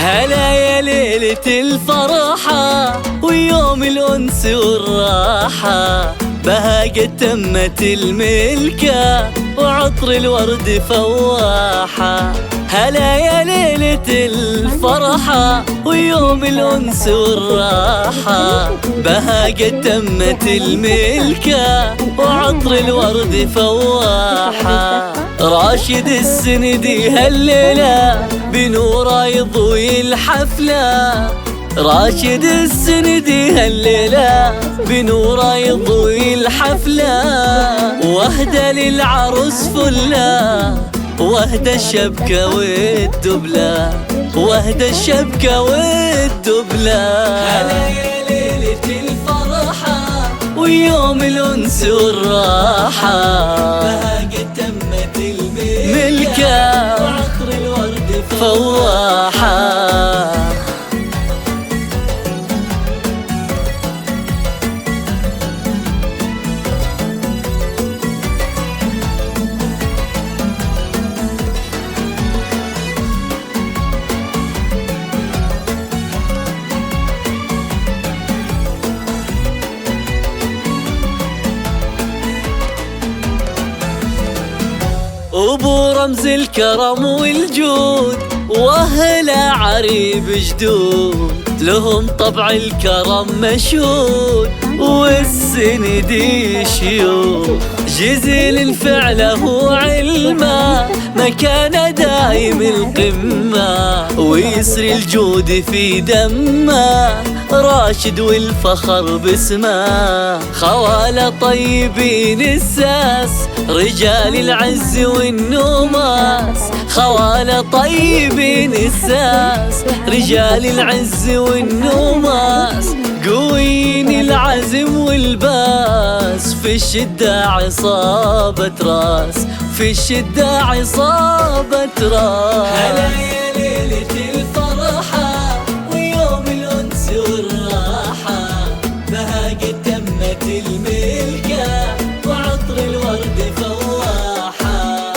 هلا يا ليلة الفرحة ويوم الأنس والراحة، بها قد تمت الملكة وعطر الورد فواحة. هلا يا ليلة الفرحة ويوم الأنس والراحة، بها قد تمت الملكة وعطر الورد فواحة. راشد السندي هالليلة بنوره يضوي الحفلة، راشد السندي هالليلة بنوره يضوي الحفلة. واهدى للعروس فلة واهدى الشبكة والدبلة، واهدى الشبكة والدبلة. هلا يا ليلة الفرحة ويوم الأنس والراحة، بها قد تمت الملكة وعطر الورد فواحة. وبو رمز الكرم والجود واهل عريب جدود، لهم طبع الكرم مشهود والسندي شيوخ. جزيل الفعل وعلمه مكانه دايم القمة، ويسري الجود في دمه راشد والفخر باسمه. خوالة طيبين الساس رجال العز والنوماس، خوالة طيبين الساس رجال العز والنوماس. قويين العزم والباس في الشدة عصابة راس، في الشدة عصابة راس. هلا يا ليلة الفرحة ويوم الأنس والراحة، بها قد تمت الملكة وعطر الورد فواحة.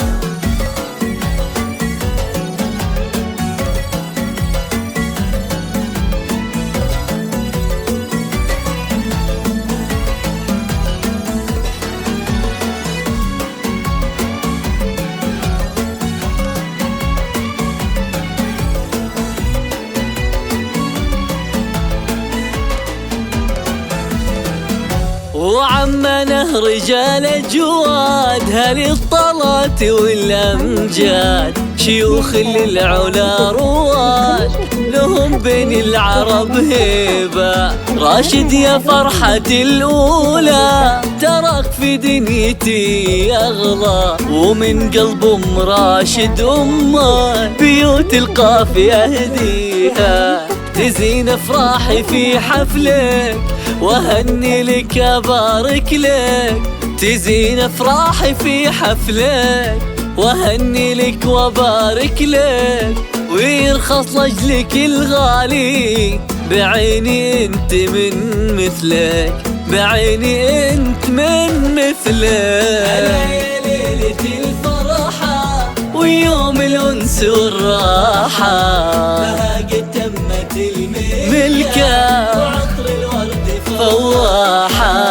وعمنا رجال جواد هل الطلات والأمجاد، شيوخ للعلا رواد لهم بين العرب هيبة. راشد يا فرحتي الأولى تراك في دنيتي أغلى، ومن قلب أم راشد أمه بيوت القافية أهديها. تزين افراحي في حفلك وهني لك ابارك لك، تزين افراحي في حفلك وهني لك وبارك لك. ويرخص لاجلك الغالي بعيني انت من مثلك، بعيني انت من مثلك. هلا يا ليلة الفرحة ويوم الأنس والراحة، بها قد تمت الملكة وعطر الورد فواحة.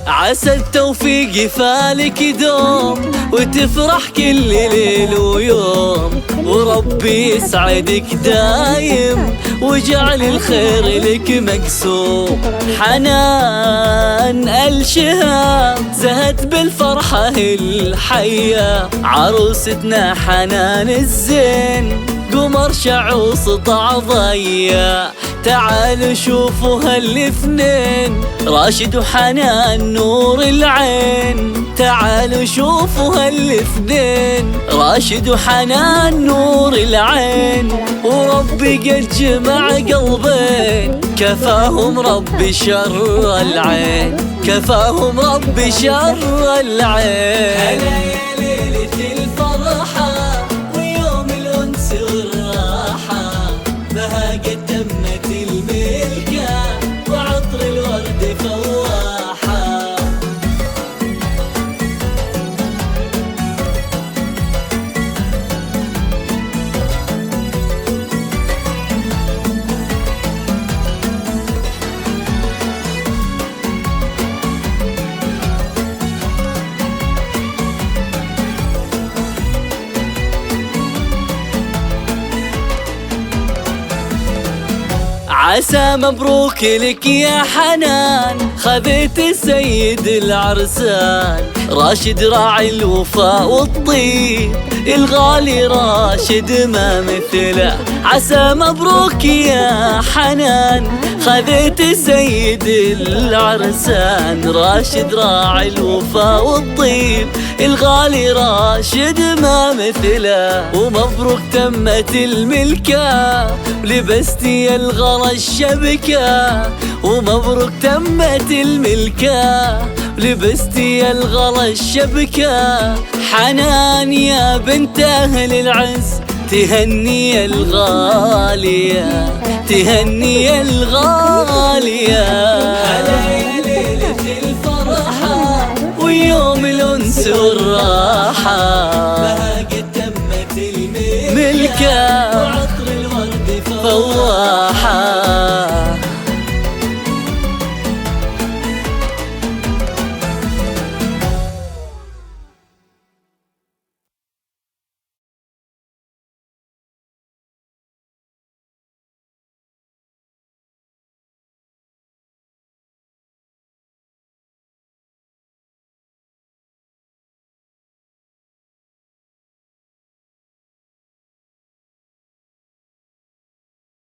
عسى التوفيق فالك يدوم وتفرح كل ليل ويوم، وربي يسعدك دايم وجعل الخير لك مقسوم. حنان الشهاب زهت بالفرحة الحية، عروستنا حنان الزين قمر شعوص ضع ضيا. تعالوا شوفوا هالاثنين، راشد وحنان نور العين. تعالوا شوفوا هالاثنين، راشد وحنان نور العين. وربي قد جمع قلبين، كفاهم ربي شر العين، كفاهم ربي شر العين. هلا يا ليلة الفرحة ويوم الأنس والراحة، بها قد تمت الملكة وعطر الورد فواحة. عسى مبروك لك يا حنان، خذيت السيد العرسان. راشد راعي الوفاء والطيب، الغالي راشد ما مثله. عسى مبروك يا حنان، خذيت السيد العرسان. راشد راعي الوفاء والطيب، الغالي راشد ما مثله. ومبروك تمت الملكة، لبستي الغلا الشبكة. ومبروك تمت الملكة، لبستي الغلا الشبكة. حنان يا بنت أهل العز، تهني الغالية، تهني الغالية. هلا يا ليلة الفرحة ويوم الأنس والراحة، بها قد تمت الملكة وعطر الورد فواحة.